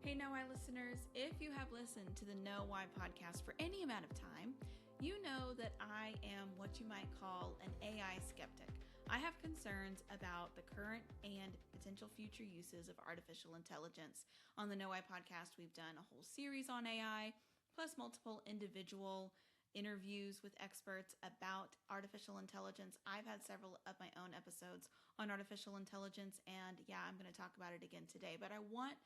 Hey Know Why listeners, if you have listened to the Know Why podcast for any amount of time, you know that I am what you might call an AI skeptic. I have concerns about the current and potential future uses of artificial intelligence. On the Know Why podcast, we've done a whole series on AI, plus multiple individual interviews with experts about artificial intelligence. I've had several of my own episodes on artificial intelligence, and I'm going to talk about it again today. But I want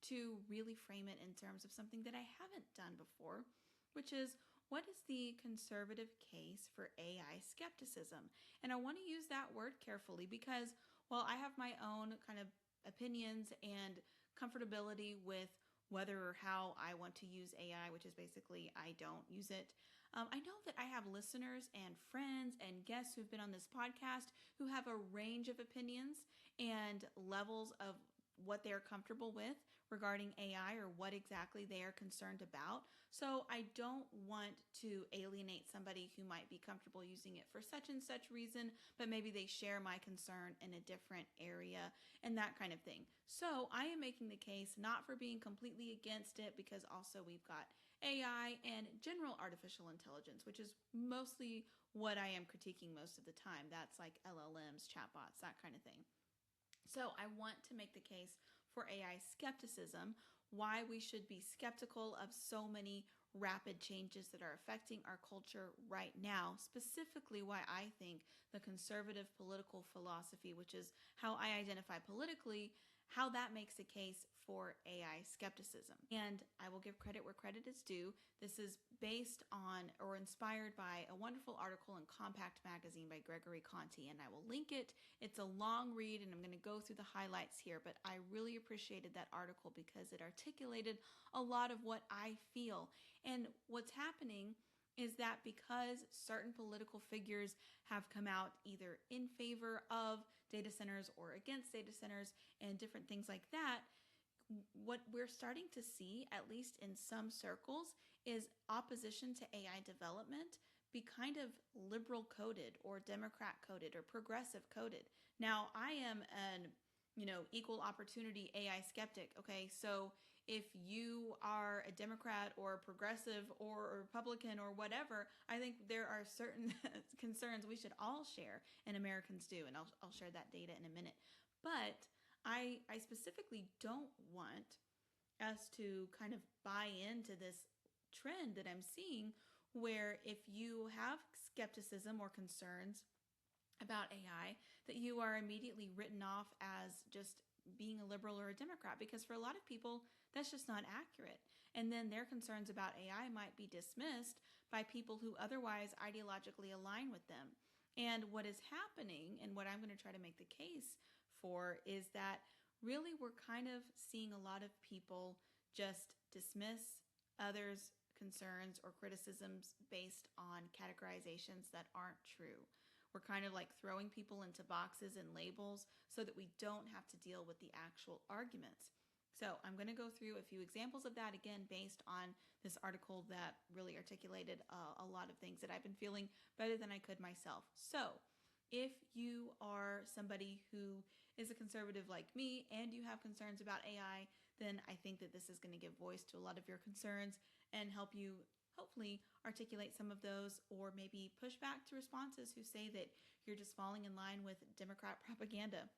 to really frame it in terms of something that I haven't done before, which is what is the conservative case for AI skepticism? And I want to use that word carefully because while I have my own kind of opinions and comfortability with whether or how I want to use AI, which is basically I don't use it. I know that I have listeners and friends and guests who've been on this podcast who have a range of opinions and levels of what they're comfortable with regarding AI or what exactly they are concerned about. So I don't want to alienate somebody who might be comfortable using it for such and such reason, but maybe they share my concern in a different area and that kind of thing. So I am making the case not for being completely against it, because also we've got AI and general artificial intelligence, which is mostly what I am critiquing most of the time. That's like LLMs, chatbots, that kind of thing. So I want to make the case for AI skepticism, why we should be skeptical of so many rapid changes that are affecting our culture right now, specifically why I think the conservative political philosophy, which is how I identify politically, how that makes a case for AI skepticism. And I will give credit where credit is due. This is based on or inspired by a wonderful article in Compact magazine by Gregory Conti, and I will link it. It's a long read and I'm going to go through the highlights here, but I really appreciated that article because it articulated a lot of what I feel. And what's happening is that because certain political figures have come out either in favor of data centers or against data centers and different things like that, what we're starting to see, at least in some circles, is opposition to AI development be kind of liberal coded or Democrat coded or progressive coded. Now, I am an equal opportunity AI skeptic. Okay, so if you are a Democrat or a progressive or a Republican or whatever, I think there are certain concerns we should all share, and Americans do, and I'll share that data in a minute. But I specifically don't want us to kind of buy into this trend that I'm seeing where if you have skepticism or concerns about AI, that you are immediately written off as just being a liberal or a Democrat, because for a lot of people, that's just not accurate. And then their concerns about AI might be dismissed by people who otherwise ideologically align with them. And what is happening, and what I'm going to try to make the case for, is that really we're kind of seeing a lot of people just dismiss others' concerns or criticisms based on categorizations that aren't true. We're kind of like throwing people into boxes and labels so that we don't have to deal with the actual arguments. So I'm going to go through a few examples of that, again, based on this article that really articulated a lot of things that I've been feeling better than I could myself. So if you are somebody who is a conservative like me and you have concerns about AI, then I think that this is going to give voice to a lot of your concerns and help you hopefully articulate some of those, or maybe push back to responses who say that you're just falling in line with Democrat propaganda.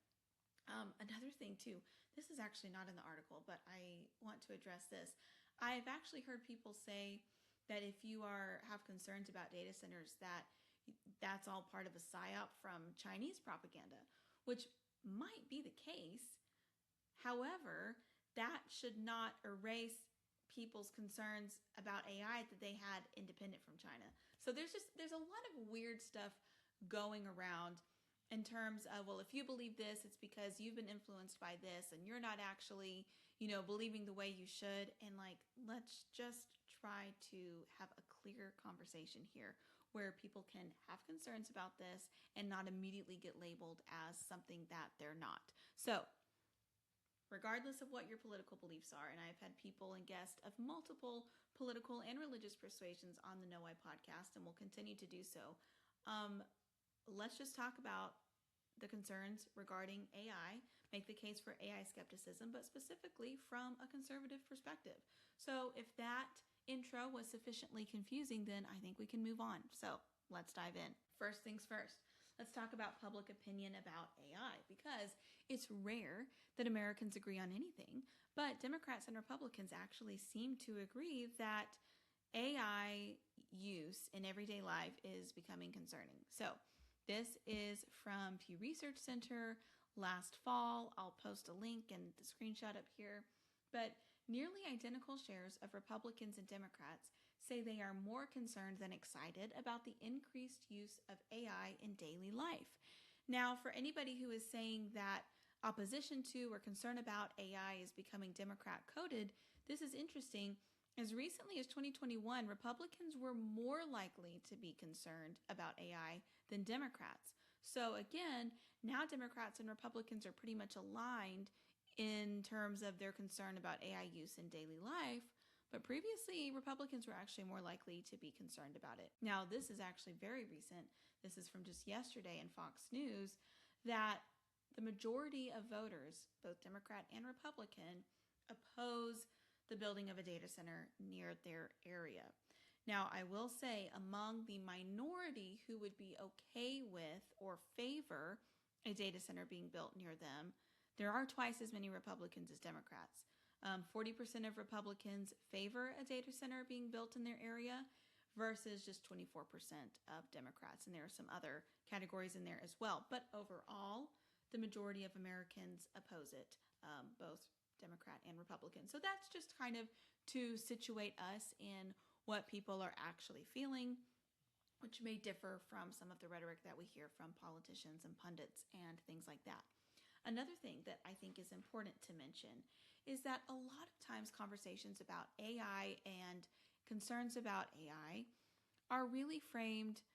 Another thing too, this is actually not in the article, but I want to address this. I've actually heard people say that if you have concerns about data centers, that's all part of a psyop from Chinese propaganda, which might be the case. However, that should not erase people's concerns about AI that they had independent from China. So there's a lot of weird stuff going around in terms of, well, if you believe this, it's because you've been influenced by this and you're not actually, believing the way you should. And let's just try to have a clear conversation here where people can have concerns about this and not immediately get labeled as something that they're not. So regardless of what your political beliefs are, and I've had people and guests of multiple political and religious persuasions on the Know Why podcast, and will continue to do so, let's just talk about the concerns regarding AI, make the case for AI skepticism, but specifically from a conservative perspective. So if that intro was sufficiently confusing, then I think we can move on. So let's dive in. First things first, let's talk about public opinion about AI, because it's rare that Americans agree on anything, but Democrats and Republicans actually seem to agree that AI use in everyday life is becoming concerning. So this is from Pew Research Center last fall. I'll post a link and the screenshot up here. But nearly identical shares of Republicans and Democrats say they are more concerned than excited about the increased use of AI in daily life. Now, for anybody who is saying that opposition to or concern about AI is becoming Democrat coded, this is interesting. As recently as 2021, Republicans were more likely to be concerned about AI than Democrats. So again, now Democrats and Republicans are pretty much aligned in terms of their concern about AI use in daily life, but previously Republicans were actually more likely to be concerned about it. Now, this is actually very recent. This is from just yesterday in Fox News, that the majority of voters, both Democrat and Republican, oppose the building of a data center near their area. Now, I will say among the minority who would be okay with or favor a data center being built near them, there are twice as many Republicans as Democrats. 40% of Republicans favor a data center being built in their area versus just 24% of Democrats. And there are some other categories in there as well. But overall, the majority of Americans oppose it, both Democrat and Republican. So that's just kind of to situate us in what people are actually feeling, which may differ from some of the rhetoric that we hear from politicians and pundits and things like that. Another thing that I think is important to mention is that a lot of times conversations about AI and concerns about AI are really framed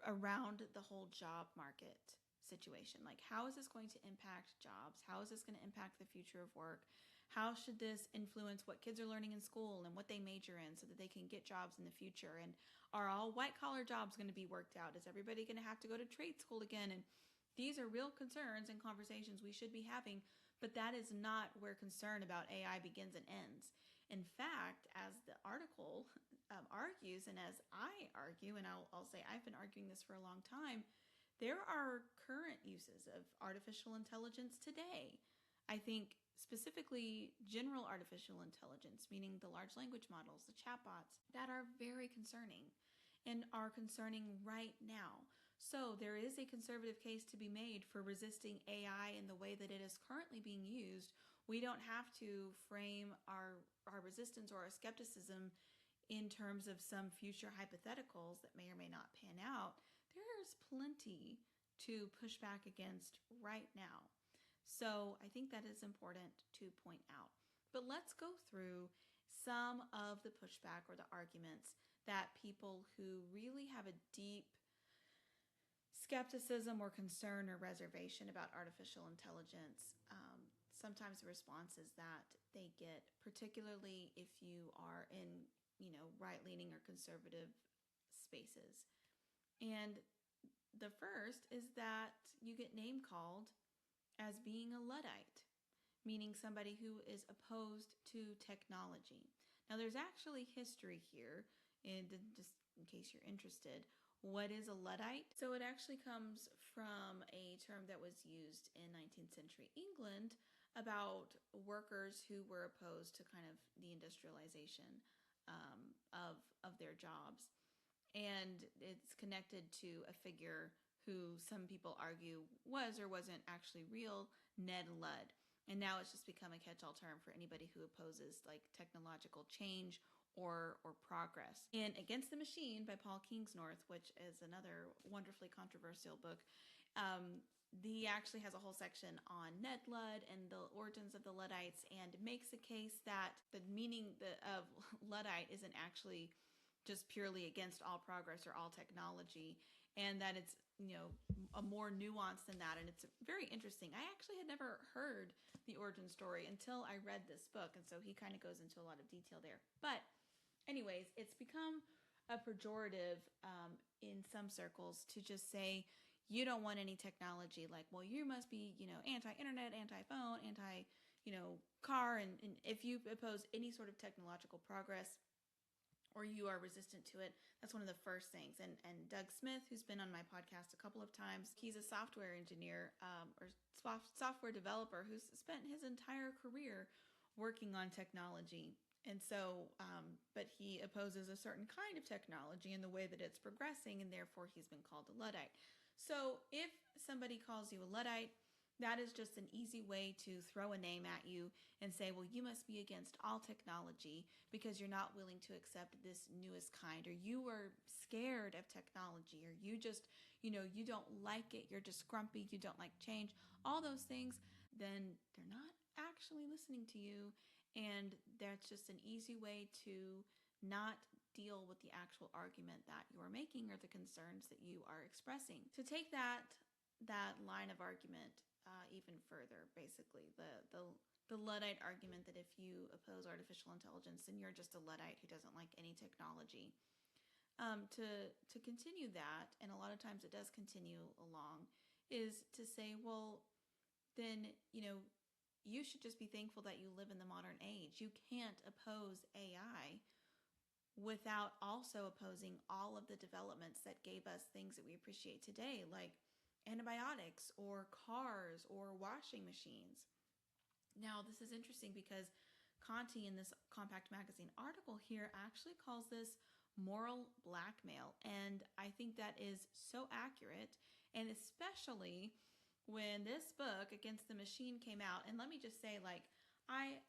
around the whole job market situation. Like, how is this going to impact jobs? How is this going to impact the future of work? How should this influence what kids are learning in school and what they major in so that they can get jobs in the future? And are all white-collar jobs going to be worked out? Is everybody going to have to go to trade school again? And these are real concerns and conversations we should be having, but that is not where concern about AI begins and ends. In fact, as the article argues, and as I argue, and I'll say I've been arguing this for a long time, there are current uses of artificial intelligence today. I think specifically general artificial intelligence, meaning the large language models, the chatbots, that are very concerning and are concerning right now. So there is a conservative case to be made for resisting AI in the way that it is currently being used. We don't have to frame our resistance or our skepticism in terms of some future hypotheticals that may or may not pan out. There's plenty to push back against right now. So I think that is important to point out. But let's go through some of the pushback or the arguments that people who really have a deep skepticism or concern or reservation about artificial intelligence, sometimes the responses that they get, particularly if you are in, right-leaning or conservative spaces. And the first is that you get name-called as being a Luddite, meaning somebody who is opposed to technology. Now, there's actually history here, and just in case you're interested. What is a Luddite? So it actually comes from a term that was used in 19th century England about workers who were opposed to kind of the industrialization of their jobs. And it's connected to a figure who some people argue was or wasn't actually real, Ned Ludd. And now it's just become a catch-all term for anybody who opposes like technological change or progress. In Against the Machine by Paul Kingsnorth, which is another wonderfully controversial book, he actually has a whole section on Ned Ludd and the origins of the Luddites, and makes a case that the meaning of Luddite isn't actually just purely against all progress or all technology, and that it's a more nuance than that. And it's very interesting. I actually had never heard the origin story until I read this book, and so he kind of goes into a lot of detail there. But anyways, it's become a pejorative in some circles to just say, you don't want any technology. Like, well, you must be, anti-internet, anti-phone, car. And if you oppose any sort of technological progress, or you are resistant to it, that's one of the first things. And Doug Smith, who's been on my podcast a couple of times, he's a software engineer or software developer who's spent his entire career working on technology. And so, but he opposes a certain kind of technology in the way that it's progressing, and therefore he's been called a Luddite. So if somebody calls you a Luddite, that is just an easy way to throw a name at you and say, well, you must be against all technology because you're not willing to accept this newest kind, or you are scared of technology, or you just, you don't like it, you're just grumpy, you don't like change, all those things, then they're not actually listening to you. And that's just an easy way to not deal with the actual argument that you're making or the concerns that you are expressing. To take that line of argument even further, basically the Luddite argument that if you oppose artificial intelligence, then you're just a Luddite who doesn't like any technology. To continue that, and a lot of times it does continue along, is to say, well, then you should just be thankful that you live in the modern age. You can't oppose AI without also opposing all of the developments that gave us things that we appreciate today, like antibiotics or cars or washing machines. Now, this is interesting because Conti in this Compact Magazine article here actually calls this moral blackmail. And I think that is so accurate, and especially when this book, Against the Machine, came out. And let me just say, like, I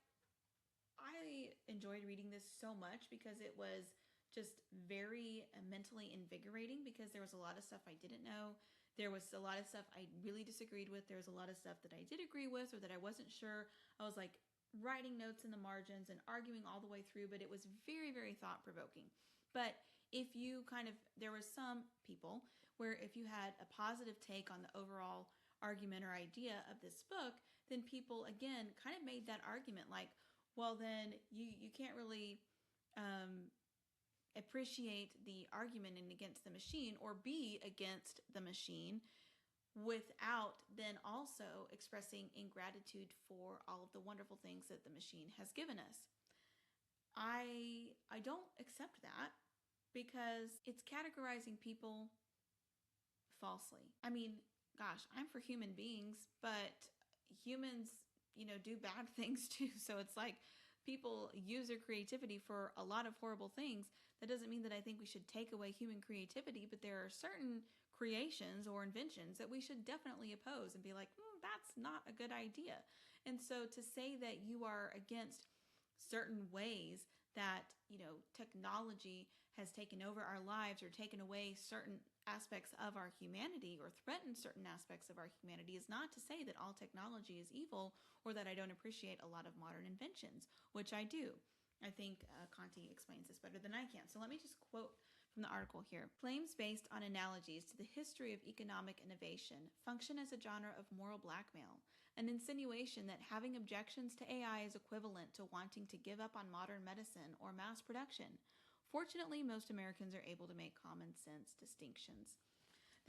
enjoyed reading this so much because it was just very mentally invigorating, because there was a lot of stuff I didn't know. There was a lot of stuff I really disagreed with. There was a lot of stuff that I did agree with or that I wasn't sure. I was like writing notes in the margins and arguing all the way through, but it was very, very thought-provoking. But if you there was some people where if you had a positive take on the overall argument or idea of this book, then people, again, kind of made that argument like, well, then you can't really appreciate the argument in Against the Machine or be against the machine without then also expressing ingratitude for all of the wonderful things that the machine has given us. I don't accept that, because it's categorizing people falsely. I mean, gosh, I'm for human beings, but humans, do bad things too. So it's like people use their creativity for a lot of horrible things. That doesn't mean that I think we should take away human creativity, but there are certain creations or inventions that we should definitely oppose and be like, that's not a good idea. And so to say that you are against certain ways that, technology has taken over our lives or taken away certain aspects of our humanity or threatened certain aspects of our humanity is not to say that all technology is evil or that I don't appreciate a lot of modern inventions, which I do. I think Conti explains this better than I can. So let me just quote from the article here. Claims based on analogies to the history of economic innovation function as a genre of moral blackmail, an insinuation that having objections to AI is equivalent to wanting to give up on modern medicine or mass production. Fortunately, most Americans are able to make common sense distinctions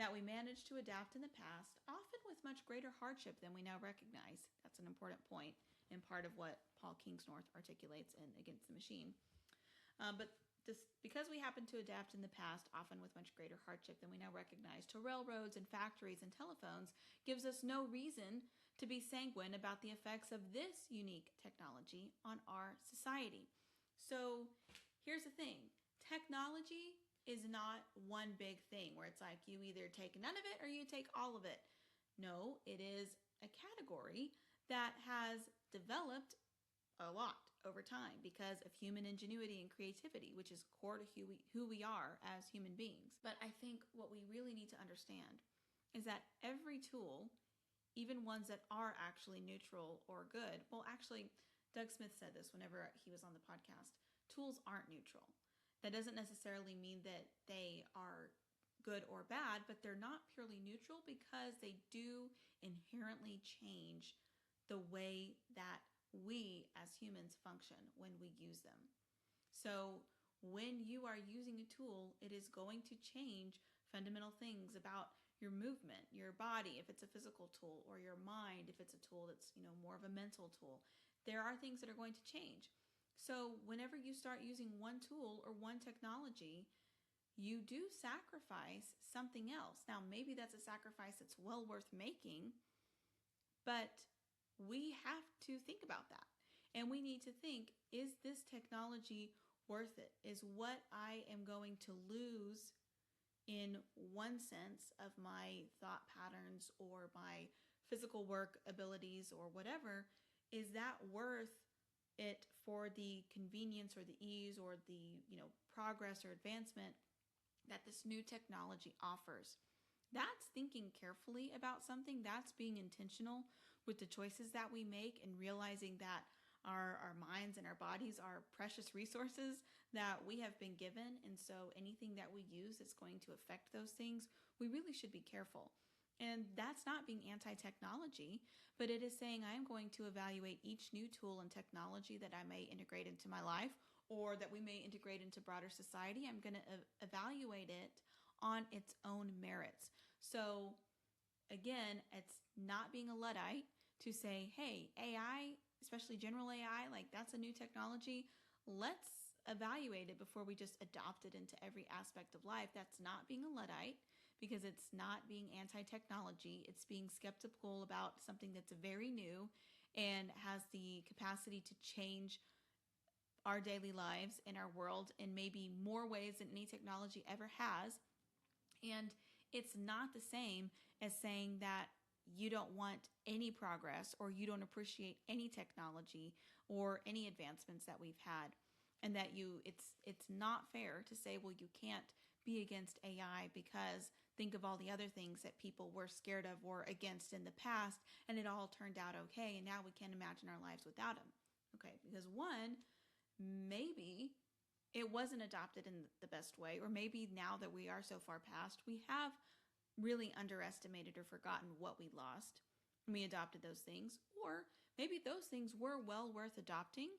that we managed to adapt in the past, often with much greater hardship than we now recognize. That's an important point and part of what Paul Kingsnorth articulates in Against the Machine. Because we happen to adapt in the past, often with much greater hardship than we now recognize, to railroads and factories and telephones, gives us no reason to be sanguine about the effects of this unique technology on our society. So here's the thing. Technology is not one big thing where it's like you either take none of it or you take all of it. No, it is a category that has developed a lot over time because of human ingenuity and creativity, which is core to who we are as human beings. But I think what we really need to understand is that every tool, even ones that are actually neutral or good, well, actually, Doug Smith said this whenever he was on the podcast, tools aren't neutral. That doesn't necessarily mean that they are good or bad, but they're not purely neutral because they do inherently change the way that we as humans function when we use them. So when you are using a tool, it is going to change fundamental things about your movement, your body, if it's a physical tool, or your mind, if it's a tool that's, more of a mental tool. There are things that are going to change. So whenever you start using one tool or one technology, you do sacrifice something else. Now, maybe that's a sacrifice that's well worth making, but we have to think about that. And we need to think, is this technology worth it? Is what I am going to lose in one sense of my thought patterns or my physical work abilities or whatever, is that worth it for the convenience or the ease or the, progress or advancement that this new technology offers? That's thinking carefully about something. That's being intentional with the choices that we make and realizing that our minds and our bodies are precious resources that we have been given. And so anything that we use that's going to affect those things, we really should be careful. And that's not being anti-technology, but it is saying I'm going to evaluate each new tool and technology that I may integrate into my life or that we may integrate into broader society. I'm going to evaluate it on its own merits. So again, it's not being a Luddite to say, hey, AI, especially general AI, like that's a new technology. Let's evaluate it before we just adopt it into every aspect of life. That's not being a Luddite, because it's not being anti-technology. It's being skeptical about something that's very new and has the capacity to change our daily lives and our world in maybe more ways than any technology ever has. And it's not the same as saying that you don't want any progress or you don't appreciate any technology or any advancements that we've had, and that it's not fair to say, well, you can't be against AI because think of all the other things that people were scared of or against in the past, and it all turned out okay, and now we can't imagine our lives without them. Okay, because one, maybe it wasn't adopted in the best way, or maybe now that we are so far past, we have really underestimated or forgotten what we lost when we adopted those things. Or maybe those things were well worth adopting,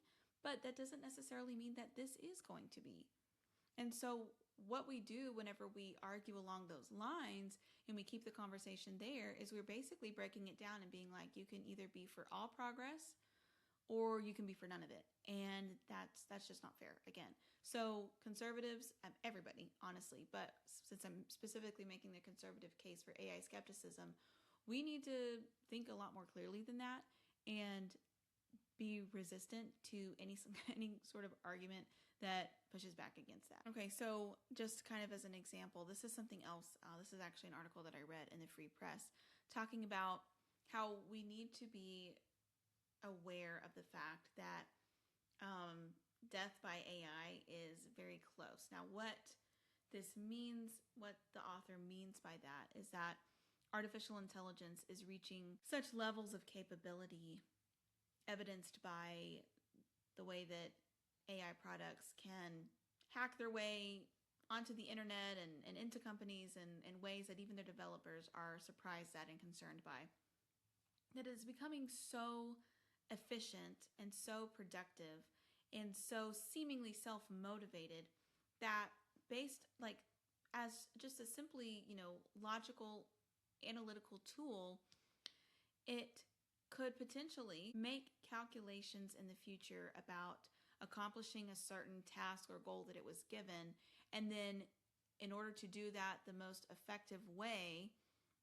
but that doesn't necessarily mean that this is going to be. And so what we do whenever we argue along those lines and we keep the conversation there is we're basically breaking it down and being like, you can either be for all progress or you can be for none of it. And that's just not fair, again. So conservatives, everybody, honestly, but since I'm specifically making the conservative case for AI skepticism, we need to think a lot more clearly than that and be resistant to any sort of argument that pushes back against that. Okay, so just kind of as an example, this is something else. This is actually an article that I read in the Free Press talking about how we need to be aware of the fact that death by AI is very close. Now, what this means, what the author means by that, is that artificial intelligence is reaching such levels of capability evidenced by the way that AI products can hack their way onto the internet and into companies in ways that even their developers are surprised at and concerned by. That is becoming so efficient and so productive and so seemingly self-motivated that based as just a simply, logical analytical tool, it could potentially make calculations in the future about accomplishing a certain task or goal that it was given. And then in order to do that in the most effective way,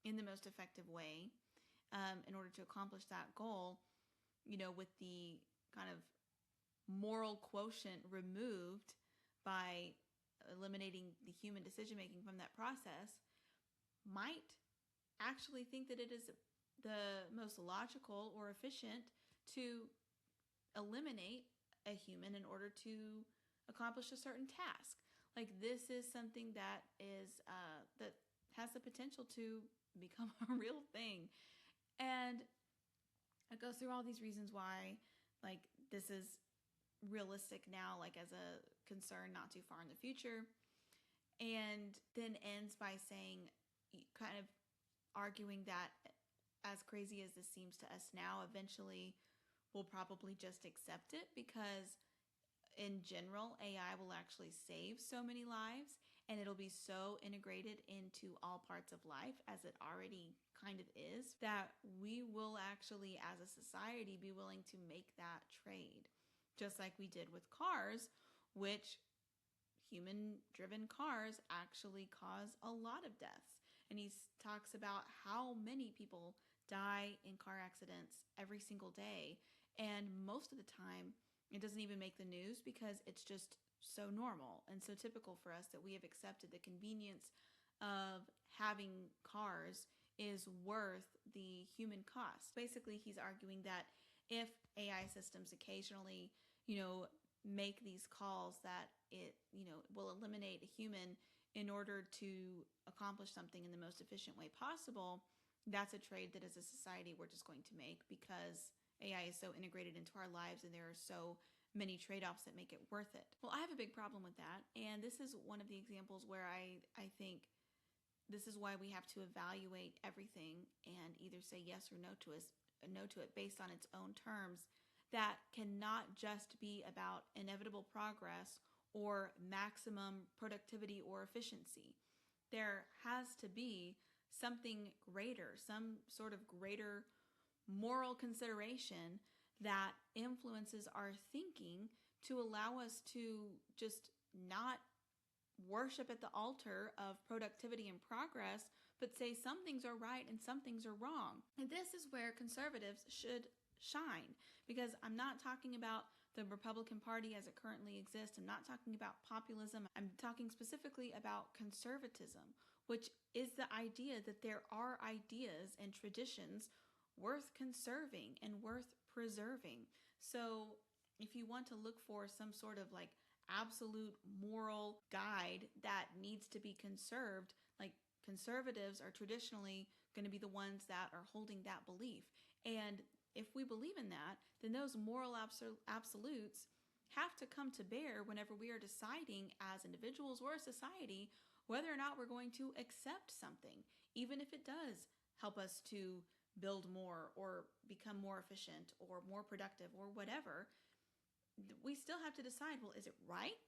in order to accomplish that goal, with the kind of moral quotient removed by eliminating the human decision-making from that process, might actually think that it is the most logical or efficient to eliminate a human in order to accomplish a certain task. Like, this is something that is that has the potential to become a real thing. And it goes through all these reasons why, this is realistic now, as a concern not too far in the future. And then ends by saying, kind of arguing that as crazy as this seems to us now, eventually we'll probably just accept it because in general, AI will actually save so many lives and it'll be so integrated into all parts of life, as it already kind of is, that we will actually, as a society, be willing to make that trade. Just like we did with cars, which human-driven cars actually cause a lot of deaths. And he talks about how many people die in car accidents every single day. And most of the time, it doesn't even make the news because it's just so normal and so typical for us that we have accepted the convenience of having cars is worth the human cost. Basically, he's arguing that if AI systems occasionally, make these calls that it, will eliminate a human in order to accomplish something in the most efficient way possible, that's a trade that as a society we're just going to make because AI is so integrated into our lives and there are so many trade-offs that make it worth it. Well, I have a big problem with that, and this is one of the examples where I think this is why we have to evaluate everything and either say yes or no to it based on its own terms. That cannot just be about inevitable progress or maximum productivity or efficiency. There has to be something greater, some sort of greater moral consideration that influences our thinking to allow us to just not worship at the altar of productivity and progress, but say some things are right and some things are wrong. And this is where conservatives should shine, because I'm not talking about the Republican Party as it currently exists. I'm not talking about populism. I'm talking specifically about conservatism, which is the idea that there are ideas and traditions worth conserving and worth preserving. So if you want to look for some sort of absolute moral guide that needs to be conserved, conservatives are traditionally going to be the ones that are holding that belief. And if we believe in that, then those moral absolutes have to come to bear whenever we are deciding as individuals or a society whether or not we're going to accept something, even if it does help us to build more or become more efficient or more productive or whatever. We still have to decide, well, is it right?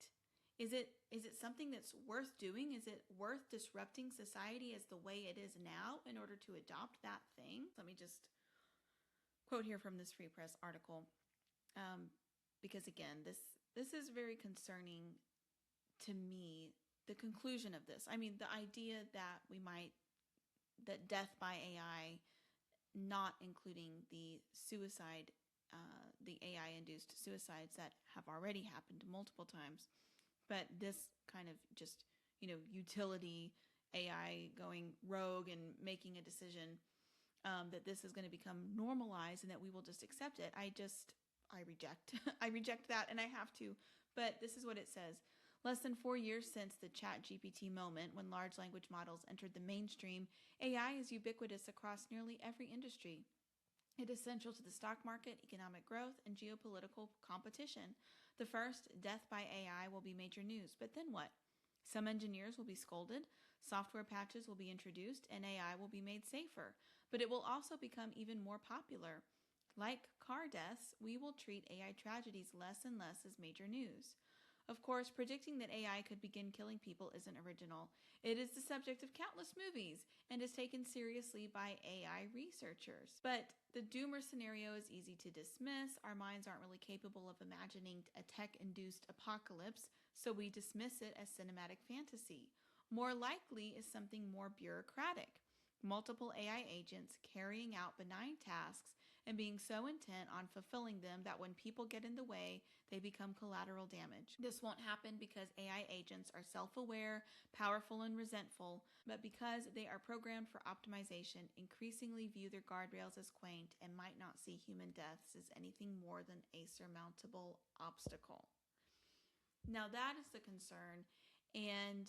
Is it something that's worth doing? Is it worth disrupting society as the way it is now in order to adopt that thing? Let me just quote here from this Free Press article, because again, this is very concerning to me, the conclusion of this. I mean, the idea that that death by AI, not including the suicide, the AI-induced suicides that have already happened multiple times, but this kind of just, utility AI going rogue and making a decision that this is going to become normalized and that we will just accept it. I reject. I reject that, and I have to. But this is what it says. Less than 4 years since the ChatGPT moment, when large language models entered the mainstream, AI is ubiquitous across nearly every industry. It is central to the stock market, economic growth, and geopolitical competition. The first, death by AI, will be major news. But then what? Some engineers will be scolded, software patches will be introduced, and AI will be made safer. But it will also become even more popular. Like car deaths, we will treat AI tragedies less and less as major news. Of course, predicting that AI could begin killing people isn't original. It is the subject of countless movies and is taken seriously by AI researchers. But the doomer scenario is easy to dismiss. Our minds aren't really capable of imagining a tech-induced apocalypse, so we dismiss it as cinematic fantasy. More likely is something more bureaucratic. Multiple AI agents carrying out benign tasks and being so intent on fulfilling them that when people get in the way, they become collateral damage. This won't happen because AI agents are self-aware, powerful, and resentful, but because they are programmed for optimization, increasingly view their guardrails as quaint and might not see human deaths as anything more than a surmountable obstacle. Now that is the concern, and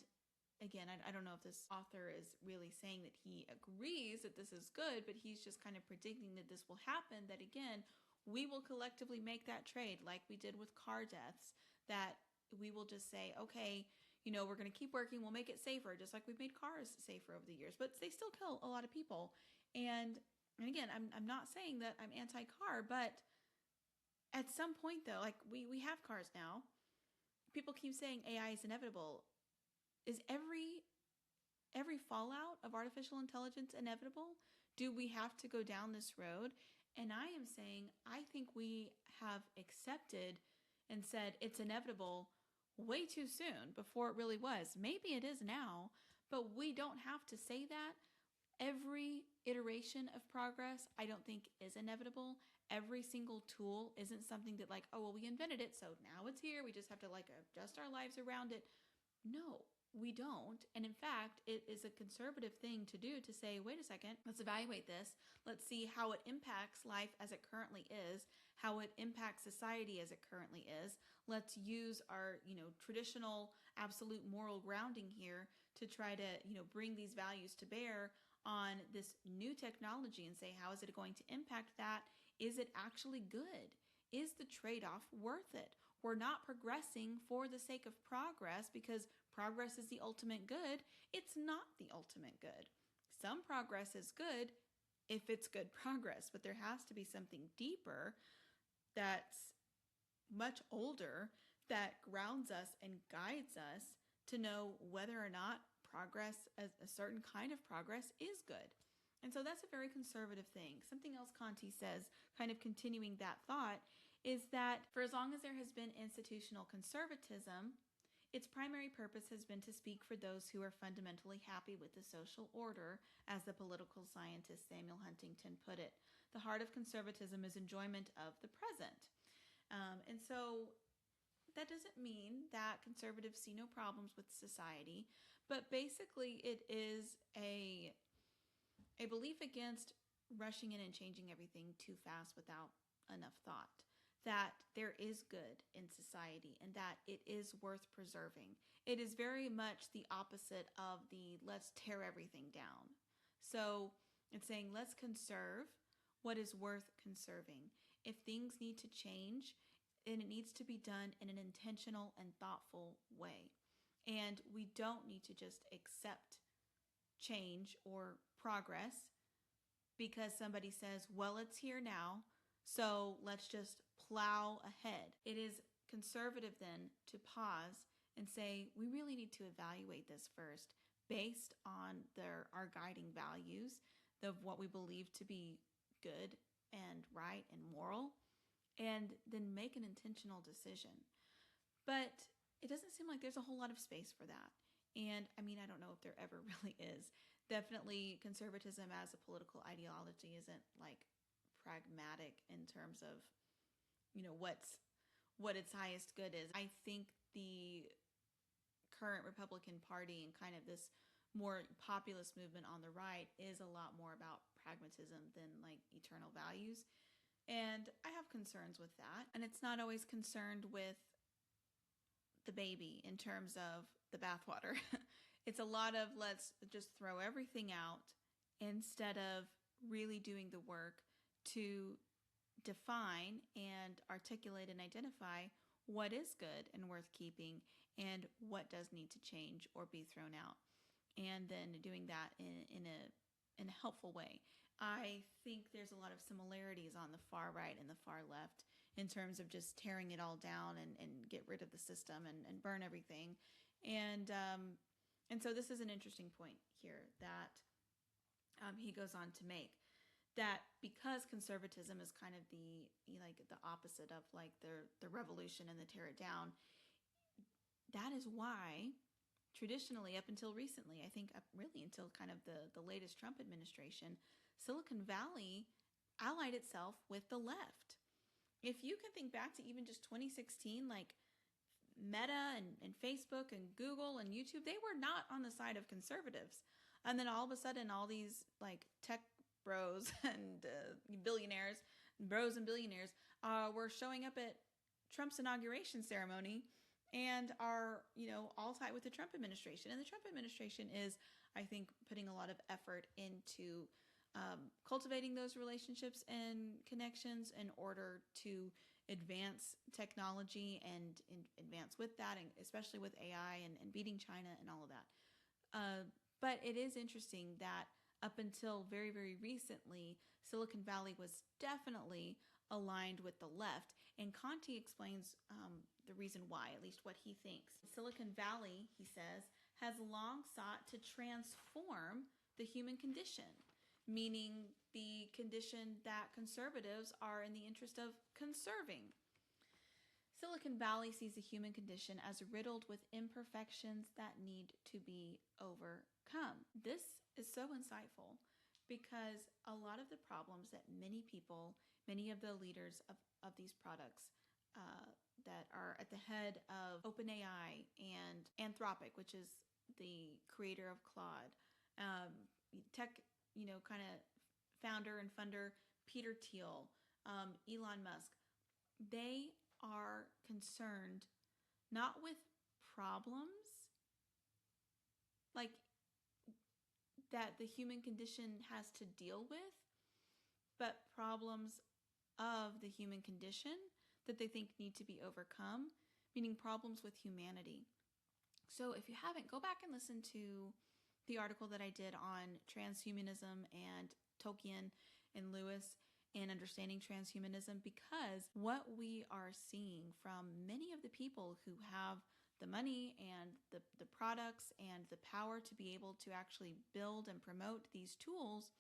again, I don't know if this author is really saying that he agrees that this is good, but he's just kind of predicting that this will happen, that again, we will collectively make that trade like we did with car deaths, that we will just say, okay, we're going to keep working, we'll make it safer, just like we've made cars safer over the years, but they still kill a lot of people. And again, I'm not saying that I'm anti-car, but at some point though, we have cars now. People keep saying AI is inevitable. is every fallout of artificial intelligence inevitable? Do we have to go down this road? And I am saying, I think we have accepted and said it's inevitable way too soon before it really was. Maybe it is now, but we don't have to say that. Every iteration of progress, I don't think, is inevitable. Every single tool isn't something that like, oh, well, we invented it, so now it's here. We just have to like adjust our lives around it. No, we don't. And in fact, it is a conservative thing to do, to say, wait a second, let's evaluate this. Let's see how it impacts life as it currently is, how it impacts society as it currently is. Let's use our, traditional absolute moral grounding here to try to, bring these values to bear on this new technology and say, how is it going to impact that? Is it actually good? Is the trade-off worth it? We're not progressing for the sake of progress because progress is the ultimate good. It's not the ultimate good. Some progress is good if it's good progress, but there has to be something deeper that's much older that grounds us and guides us to know whether or not progress, a certain kind of progress, is good. And so that's a very conservative thing. Something else Conti says, kind of continuing that thought, is that for as long as there has been institutional conservatism, its primary purpose has been to speak for those who are fundamentally happy with the social order, as the political scientist Samuel Huntington put it. The heart of conservatism is enjoyment of the present. And so that doesn't mean that conservatives see no problems with society, but basically it is a belief against rushing in and changing everything too fast without enough thought, that there is good in society and that it is worth preserving. It is very much the opposite of the let's tear everything down. So it's saying let's conserve what is worth conserving. If things need to change, then it needs to be done in an intentional and thoughtful way. And we don't need to just accept change or progress because somebody says, well, it's here now, so let's just plow ahead. It is conservative then to pause and say, we really need to evaluate this first based on our guiding values of what we believe to be good and right and moral, and then make an intentional decision. But it doesn't seem like there's a whole lot of space for that. And I mean, I don't know if there ever really is. Definitely conservatism as a political ideology isn't like pragmatic in terms of, what its highest good is. I think the current Republican Party and kind of this more populist movement on the right is a lot more about pragmatism than like eternal values. And I have concerns with that. And it's not always concerned with the baby in terms of the bathwater. It's a lot of let's just throw everything out instead of really doing the work to define and articulate and identify what is good and worth keeping and what does need to change or be thrown out. And then doing that in a helpful way. I think there's a lot of similarities on the far right and the far left in terms of just tearing it all down and get rid of the system and burn everything. And so this is an interesting point here that he goes on to make, that because conservatism is kind of the opposite of like the revolution and the tear it down, that is why traditionally up until recently, I think really until kind of the latest Trump administration, Silicon Valley allied itself with the left. If you can think back to even just 2016, like Meta and Facebook and Google and YouTube, they were not on the side of conservatives. And then all of a sudden, all these like tech bros and billionaires, bros and billionaires were showing up at Trump's inauguration ceremony and are, all tied with the Trump administration. And the Trump administration is, I think, putting a lot of effort into cultivating those relationships and connections in order to advance technology and advance with that, and especially with AI and beating China and all of that. But it is interesting that up until very, very recently, Silicon Valley was definitely aligned with the left. And Conti explains the reason why, at least what he thinks. Silicon Valley, he says, has long sought to transform the human condition, meaning the condition that conservatives are in the interest of conserving. Silicon Valley sees the human condition as riddled with imperfections that need to be overcome. This is so insightful because a lot of the problems that many people, many of the leaders of these products that are at the head of OpenAI and Anthropic, which is the creator of Claude, tech, kind of founder and funder Peter Thiel, Elon Musk, they are concerned not with problems like that the human condition has to deal with, but problems of the human condition that they think need to be overcome, meaning problems with humanity. So if you haven't, go back and listen to the article that I did on transhumanism and Tolkien and Lewis and understanding transhumanism, because what we are seeing from many of the people who have the money and the products and the power to be able to actually build and promote these tools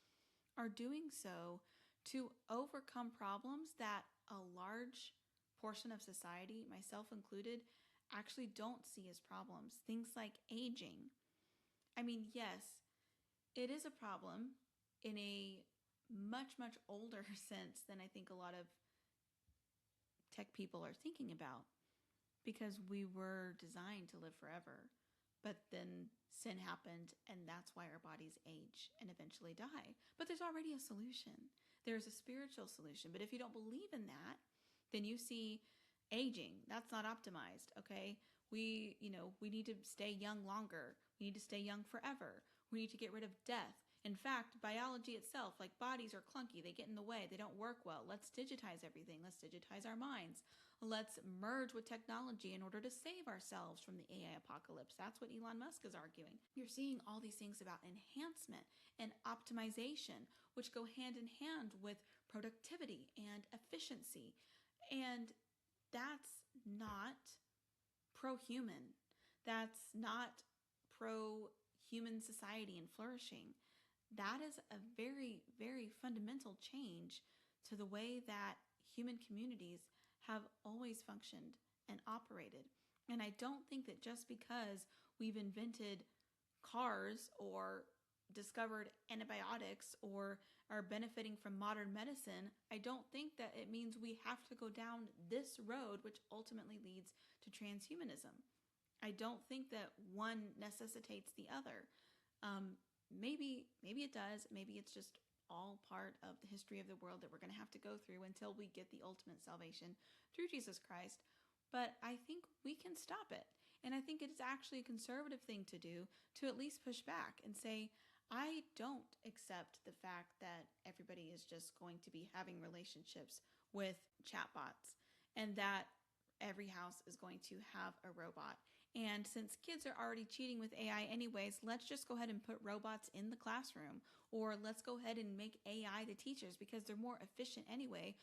are doing so to overcome problems that a large portion of society, myself included, actually don't see as problems. Things like aging. I mean, yes, it is a problem in a much, much older sense than I think a lot of tech people are thinking about, because we were designed to live forever. But then sin happened, and that's why our bodies age and eventually die. But there's already a solution. There's a spiritual solution. But if you don't believe in that, then you see aging. That's not optimized, okay? We need to stay young longer. We need to stay young forever. We need to get rid of death. In fact, biology itself, like bodies are clunky. They get in the way. They don't work well. Let's digitize everything. Let's digitize our minds. Let's merge with technology in order to save ourselves from the AI apocalypse. That's what Elon Musk is arguing. You're seeing all these things about enhancement and optimization, which go hand in hand with productivity and efficiency. And that's not pro-human. That's not pro-human society and flourishing. That is a very, very fundamental change to the way that human communities have always functioned and operated. And I don't think that just because we've invented cars or discovered antibiotics or are benefiting from modern medicine, I don't think that it means we have to go down this road, which ultimately leads to transhumanism. I don't think that one necessitates the other. Maybe it does. Maybe it's just all part of the history of the world that we're going to have to go through until we get the ultimate salvation through Jesus Christ. But I think we can stop it. And I think it's actually a conservative thing to do, to at least push back and say, I don't accept the fact that everybody is just going to be having relationships with chatbots and that every house is going to have a robot. And since kids are already cheating with AI anyways, let's just go ahead and put robots in the classroom, or let's go ahead and make AI the teachers because they're more efficient anyway.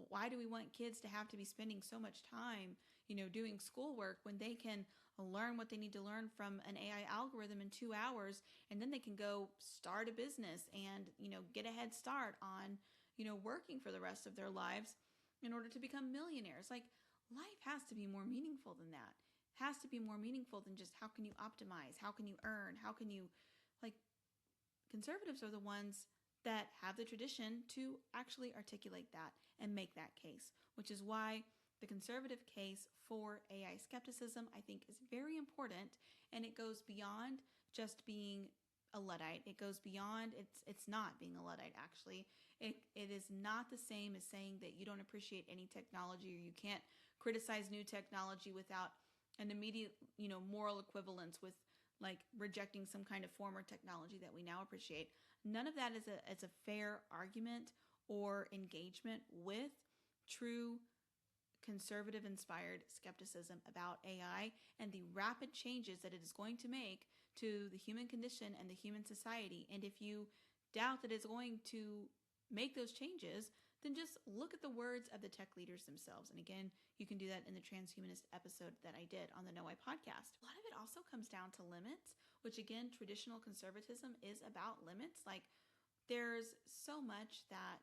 Why do we want kids to have to be spending so much time, doing schoolwork when they can learn what they need to learn from an AI algorithm in 2 hours, and then they can go start a business and, get a head start on, working for the rest of their lives in order to become millionaires? Like, life has to be more meaningful than that. Has to be more meaningful than just how can you optimize, how can you earn, how can you, conservatives are the ones that have the tradition to actually articulate that and make that case, which is why the conservative case for AI skepticism, I think, is very important, and it goes beyond just being a Luddite. It goes beyond, it's not being a Luddite, actually. It is not the same as saying that you don't appreciate any technology, or you can't criticize new technology without an immediate, moral equivalence with rejecting some kind of former technology that we now appreciate. None of that is a fair argument or engagement with true conservative inspired skepticism about AI and the rapid changes that it is going to make to the human condition and the human society. And if you doubt that it's going to make those changes, then just look at the words of the tech leaders themselves. And again, you can do that in the transhumanist episode that I did on the No Why podcast. A lot of it also comes down to limits, which again, traditional conservatism is about limits. Like there's so much that,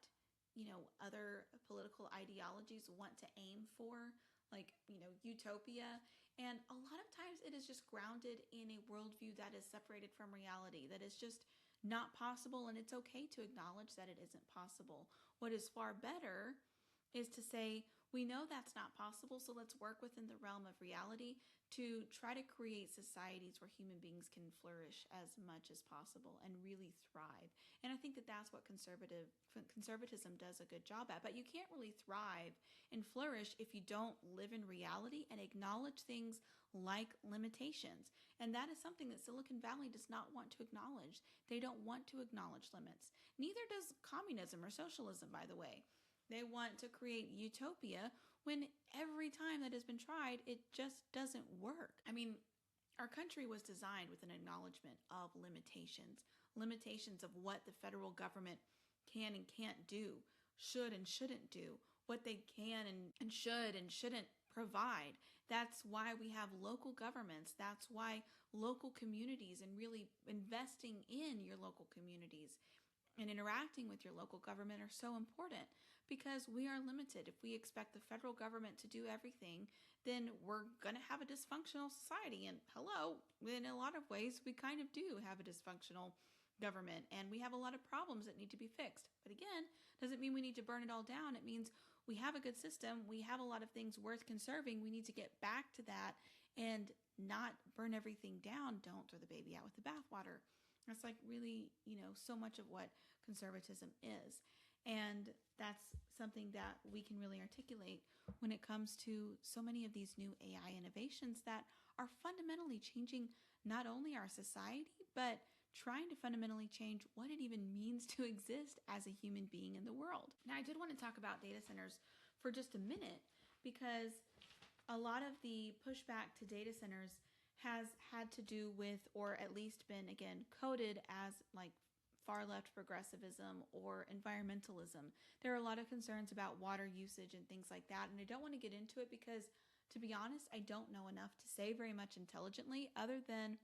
other political ideologies want to aim for, like, utopia. And a lot of times it is just grounded in a worldview that is separated from reality, that is just not possible. And it's okay to acknowledge that it isn't possible. What is far better is to say, we know that's not possible, so let's work within the realm of reality to try to create societies where human beings can flourish as much as possible and really thrive. And I think that that's what conservatism does a good job at. But you can't really thrive and flourish if you don't live in reality and acknowledge things like limitations. And that is something that Silicon Valley does not want to acknowledge. They don't want to acknowledge limits. Neither does communism or socialism, by the way. They want to create utopia when every time that has been tried, it just doesn't work. I mean, our country was designed with an acknowledgement of limitations of what the federal government can and can't do, should and shouldn't do, what they can and shouldn't provide. That's why we have local governments. That's why local communities and really investing in your local communities and interacting with your local government are so important, because we are limited. If we expect the federal government to do everything, then we're going to have a dysfunctional society. And hello, in a lot of ways, we kind of do have a dysfunctional government, and we have a lot of problems that need to be fixed. But again, doesn't mean we need to burn it all down. It means we have a good system. We have a lot of things worth conserving. We need to get back to that and not burn everything down. Don't throw the baby out with the bathwater. That's like really, so much of what conservatism is. And that's something that we can really articulate when it comes to so many of these new AI innovations that are fundamentally changing not only our society, but trying to fundamentally change what it even means to exist as a human being in the world. Now, I did want to talk about data centers for just a minute, because a lot of the pushback to data centers has had to do with, or at least been, again, coded as like far left progressivism or environmentalism. There are a lot of concerns about water usage and things like that, and I don't want to get into it because, to be honest, I don't know enough to say very much intelligently, other than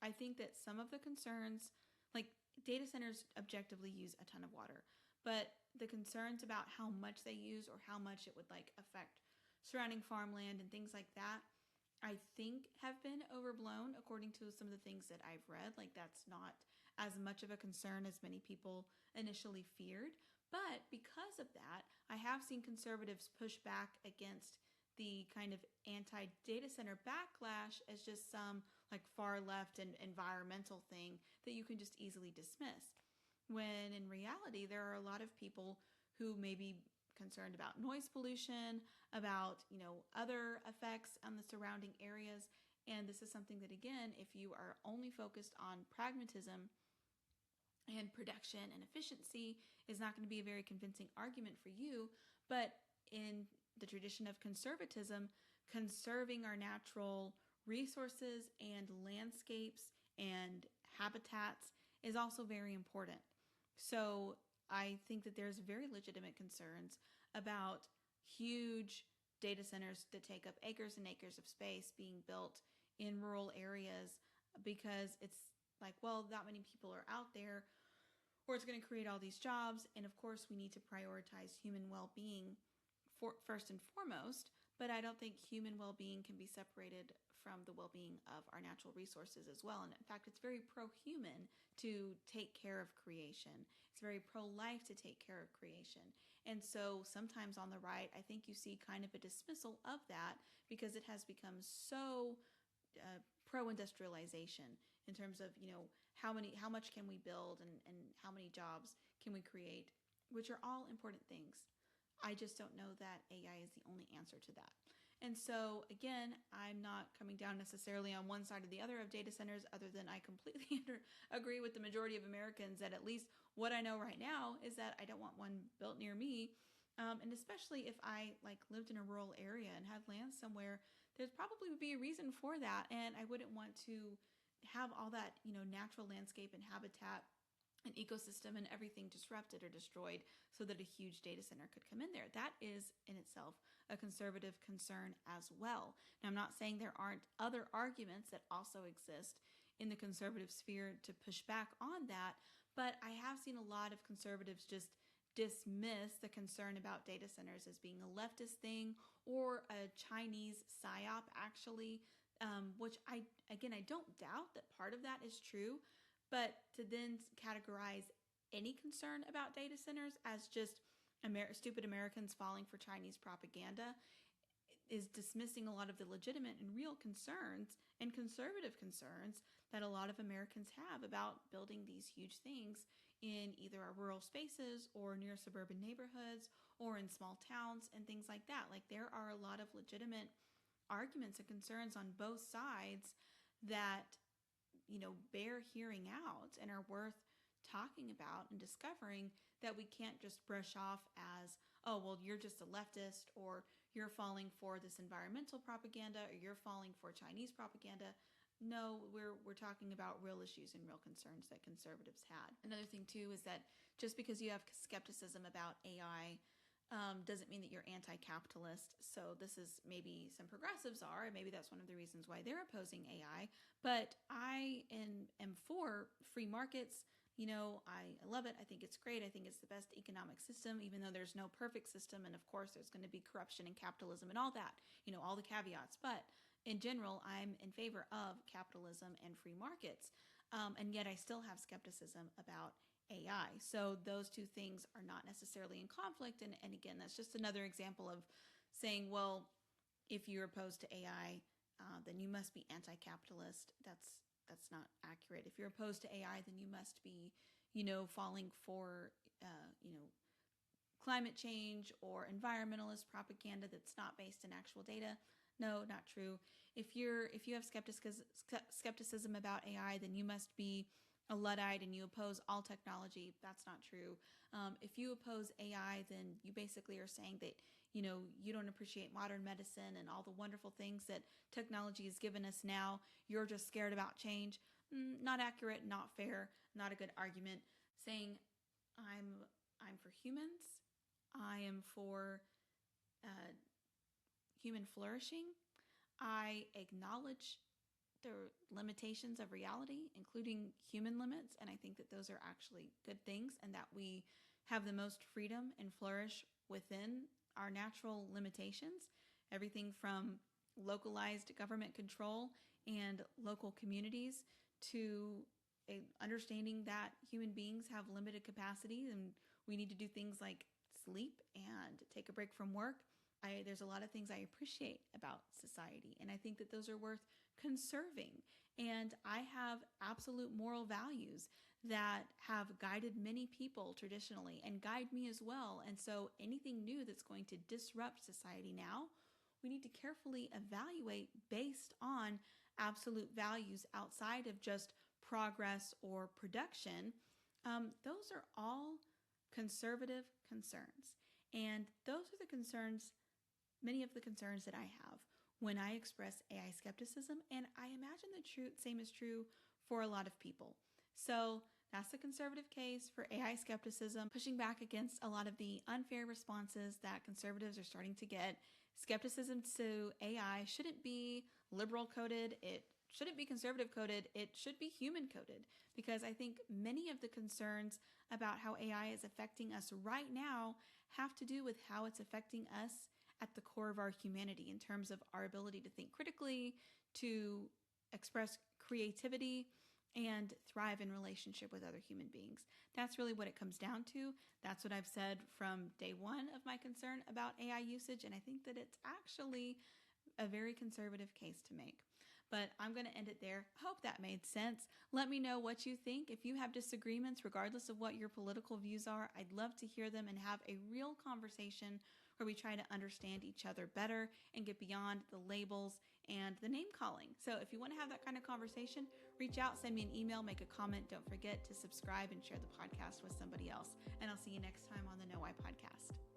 I think that some of the concerns, like data centers objectively use a ton of water, but the concerns about how much they use or how much it would like affect surrounding farmland and things like that, I think have been overblown according to some of the things that I've read. Like that's not as much of a concern as many people initially feared. But because of that, I have seen conservatives push back against the kind of anti-data center backlash as just some like far left and environmental thing that you can just easily dismiss. When in reality, there are a lot of people who may be concerned about noise pollution, about, other effects on the surrounding areas. And this is something that, again, if you are only focused on pragmatism and production and efficiency, is not going to be a very convincing argument for you. But in the tradition of conservatism, conserving our natural resources and landscapes and habitats is also very important. So I think that there's very legitimate concerns about huge data centers that take up acres and acres of space being built in rural areas, because it's like, well, that many people are out there, or it's going to create all these jobs. And of course, we need to prioritize human well-being first and foremost, but I don't think human well-being can be separated from the well-being of our natural resources as well. And in fact, it's very pro-human to take care of creation. It's very pro-life to take care of creation. And so sometimes on the right, I think you see kind of a dismissal of that, because it has become so pro-industrialization in terms of, how much can we build and how many jobs can we create, which are all important things. I just don't know that AI is the only answer to that. And so again, I'm not coming down necessarily on one side or the other of data centers, other than I completely agree with the majority of Americans that at least what I know right now is that I don't want one built near me. And especially if I lived in a rural area and had land somewhere, there's probably would be a reason for that. And I wouldn't want to have all that, natural landscape and habitat an ecosystem and everything disrupted or destroyed so that a huge data center could come in there. That is in itself a conservative concern as well. Now, I'm not saying there aren't other arguments that also exist in the conservative sphere to push back on that, but I have seen a lot of conservatives just dismiss the concern about data centers as being a leftist thing or a Chinese psyop, actually, which I don't doubt that part of that is true. But to then categorize any concern about data centers as just stupid Americans falling for Chinese propaganda is dismissing a lot of the legitimate and real concerns and conservative concerns that a lot of Americans have about building these huge things in either our rural spaces or near suburban neighborhoods or in small towns and things like that. Like, there are a lot of legitimate arguments and concerns on both sides that bear hearing out and are worth talking about and discovering, that we can't just brush off as, oh, well, you're just a leftist, or you're falling for this environmental propaganda, or you're falling for Chinese propaganda. No, we're talking about real issues and real concerns that conservatives had. Another thing too is that just because you have skepticism about AI doesn't mean that you're anti-capitalist. So this is maybe some progressives are, and maybe that's one of the reasons why they're opposing AI. But I am for free markets. I love it. I think it's great. I think it's the best economic system, even though there's no perfect system. And of course, there's going to be corruption and capitalism and all that, all the caveats. But in general, I'm in favor of capitalism and free markets. And yet I still have skepticism about AI. So those two things are not necessarily in conflict. And again, that's just another example of saying, well, if you're opposed to AI, then you must be anti-capitalist. That's not accurate. If you're opposed to AI, then you must be, falling for, climate change or environmentalist propaganda that's not based in actual data. No, not true. If you have skepticism about AI, then you must be a Luddite and you oppose all technology. That's not true. If you oppose AI, then you basically are saying that, you don't appreciate modern medicine and all the wonderful things that technology has given us now. You're just scared about change. Not accurate, not fair, not a good argument. Saying I'm for humans, I am for human flourishing. I acknowledge the limitations of reality, including human limits, and I think that those are actually good things, and that we have the most freedom and flourish within our natural limitations. Everything from localized government control and local communities to understanding that human beings have limited capacity and we need to do things like sleep and take a break from work. There's a lot of things I appreciate about society, and I think that those are worth conserving. And I have absolute moral values that have guided many people traditionally and guide me as well. And so anything new that's going to disrupt society now, we need to carefully evaluate based on absolute values outside of just progress or production. Those are all conservative concerns. And those are the concerns, many of the concerns that I have when I express AI skepticism, and I imagine the same is true for a lot of people. So that's the conservative case for AI skepticism, pushing back against a lot of the unfair responses that conservatives are starting to get. Skepticism to AI shouldn't be liberal coded. It shouldn't be conservative coded. It should be human coded, because I think many of the concerns about how AI is affecting us right now have to do with how it's affecting us at the core of our humanity in terms of our ability to think critically, to express creativity, and thrive in relationship with other human beings. That's really what it comes down to. That's what I've said from day one of my concern about AI usage, and I think that it's actually a very conservative case to make. But I'm going to end it there. Hope that made sense. Let me know what you think. If you have disagreements, regardless of what your political views are, I'd love to hear them and have a real conversation where we try to understand each other better and get beyond the labels and the name calling. So if you want to have that kind of conversation, reach out, send me an email, make a comment. Don't forget to subscribe and share the podcast with somebody else. And I'll see you next time on the Know Why podcast.